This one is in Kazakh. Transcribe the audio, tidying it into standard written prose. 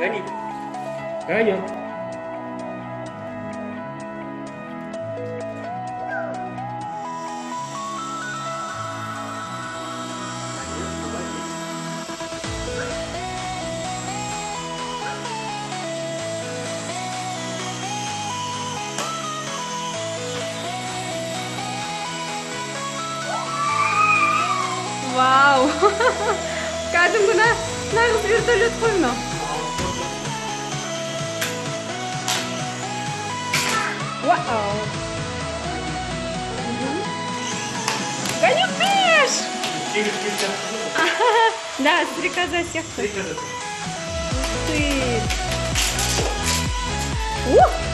Гони. Гоню. Вау! Кәдімгі нағыз вертолет қой мынау. Вау! Ганюкаш! Да, стрекоза сияқты. Ух ты! Ух!